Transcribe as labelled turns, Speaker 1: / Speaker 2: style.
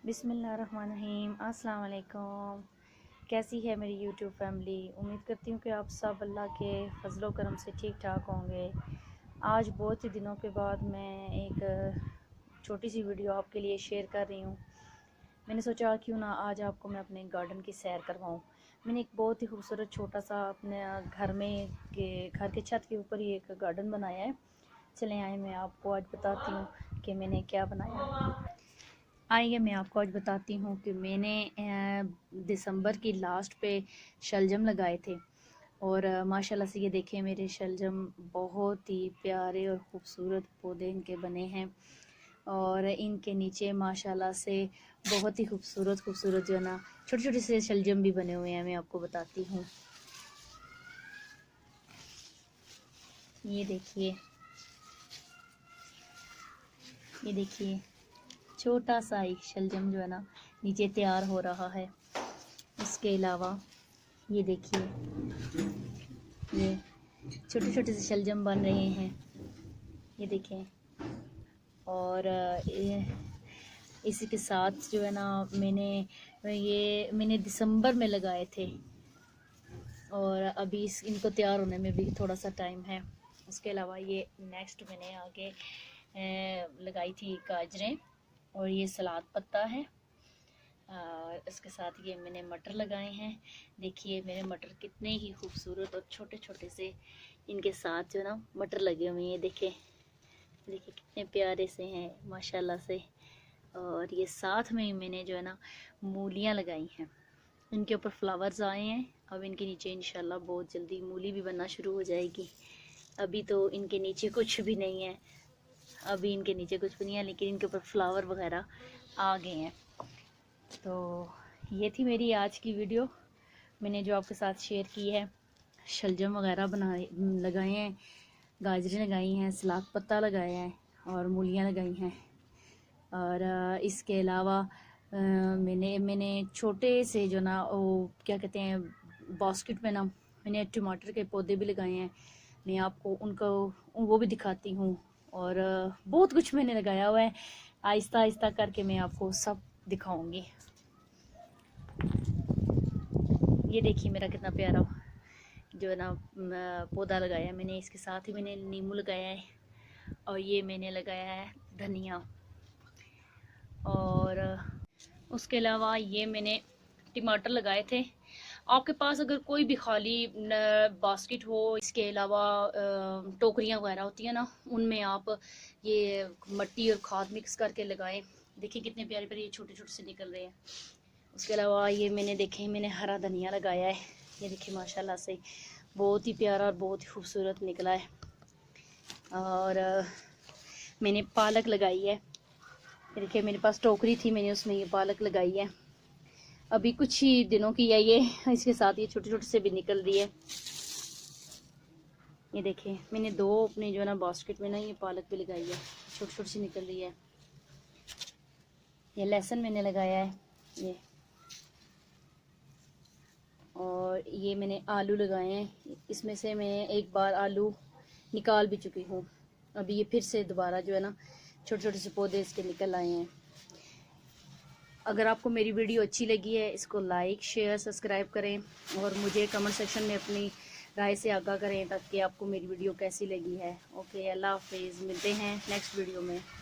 Speaker 1: बिस्मिल्लाहिर्रहमानिर्रहीम। अस्सलाम वालेकुम। कैसी है मेरी यूट्यूब फैमिली? उम्मीद करती हूँ कि आप सब अल्लाह के फजलो करम से ठीक ठाक होंगे। आज बहुत ही दिनों के बाद मैं एक छोटी सी वीडियो आपके लिए शेयर कर रही हूँ। मैंने सोचा क्यों ना आज आपको मैं अपने गार्डन की सैर करवाऊँ। मैंने एक बहुत ही खूबसूरत छोटा सा अपने घर के छत के ऊपर ही एक गार्डन बनाया है। चलें आए मैं आपको आज बताती हूँ कि मैंने क्या बनाया। आइए मैं आपको आज बताती हूँ कि मैंने दिसंबर की लास्ट पे शलजम लगाए थे और माशाल्लाह से ये देखें मेरे शलजम बहुत ही प्यारे और ख़ूबसूरत पौधे इनके बने हैं और इनके नीचे माशाल्लाह से बहुत ही खूबसूरत जो है ना छोटे छोटे से शलजम भी बने हुए हैं। मैं आपको बताती हूँ, ये देखिए छोटा सा एक शलजम जो है ना नीचे तैयार हो रहा है। इसके अलावा ये देखिए ये छोटे छोटे से शलजम बन रहे हैं, ये देखें। और इसी के साथ जो है ना मैंने दिसंबर में लगाए थे और अभी इनको तैयार होने में भी थोड़ा सा टाइम है। उसके अलावा ये नेक्स्ट मैंने आगे लगाई थी गाजरें और ये सलाद पत्ता है। इसके साथ ये मैंने मटर लगाए हैं। देखिए मेरे मटर कितने ही खूबसूरत और छोटे छोटे से इनके साथ जो ना मटर लगे हुए हैं। देखिए कितने प्यारे से हैं माशाल्लाह से। और ये साथ में ही मैंने जो है ना मूलियाँ लगाई हैं, इनके ऊपर फ्लावर्स आए हैं। अब इनके नीचे इंशाल्लाह बहुत जल्दी मूली भी बनना शुरू हो जाएगी। अभी तो इनके नीचे कुछ भी नहीं है, लेकिन इनके ऊपर फ्लावर वगैरह आ गए हैं। तो ये थी मेरी आज की वीडियो, मैंने जो आपके साथ शेयर की है। शलजम वगैरह लगाए हैं, गाजरें लगाई हैं, सलाद पत्ता लगाया है और मूलियाँ लगाई हैं। और इसके अलावा मैंने छोटे से जो ना वो क्या कहते हैं बास्केट में ना मैंने टमाटर के पौधे भी लगाए हैं। मैं आपको वो भी दिखाती हूँ। और बहुत कुछ मैंने लगाया हुआ है, आहिस्ता आहिस्ता करके मैं आपको सब दिखाऊंगी। ये देखिए मेरा कितना प्यारा जो है ना पौधा लगाया है मैंने। इसके साथ ही मैंने नींबू लगाया है और ये मैंने लगाया है धनिया। और उसके अलावा ये मैंने टमाटर लगाए थे। आपके पास अगर कोई भी खाली बास्केट हो, इसके अलावा टोकरियाँ वगैरह होती है ना, उनमें आप ये मिट्टी और खाद मिक्स करके लगाएं। देखिए कितने प्यारे प्यारे ये छोटे छोटे से निकल रहे हैं। उसके अलावा ये मैंने हरा धनिया लगाया है। ये देखिए माशाल्लाह से बहुत ही प्यारा और बहुत ही खूबसूरत निकला है। और मैंने पालक लगाई है। देखिए मेरे पास टोकरी थी, मैंने उसमें ये पालक लगाई है। अभी कुछ ही दिनों की है ये। इसके साथ ये छोटे छोटे से भी निकल रही है। ये देखिए मैंने दो अपने जो है ना बास्केट में ना ये पालक भी लगाई है, छोटी छोटी सी निकल रही है। ये लहसुन मैंने लगाया है ये। और ये मैंने आलू लगाए हैं, इसमें से मैं एक बार आलू निकाल भी चुकी हूँ। अभी ये फिर से दोबारा जो है ना छोटे छोटे से पौधे इसके निकल आए हैं। अगर आपको मेरी वीडियो अच्छी लगी है, इसको लाइक शेयर सब्सक्राइब करें और मुझे कमेंट सेक्शन में अपनी राय से आगाह करें ताकि आपको मेरी वीडियो कैसी लगी है। ओके, अल्लाह हाफिज़, मिलते हैं नेक्स्ट वीडियो में।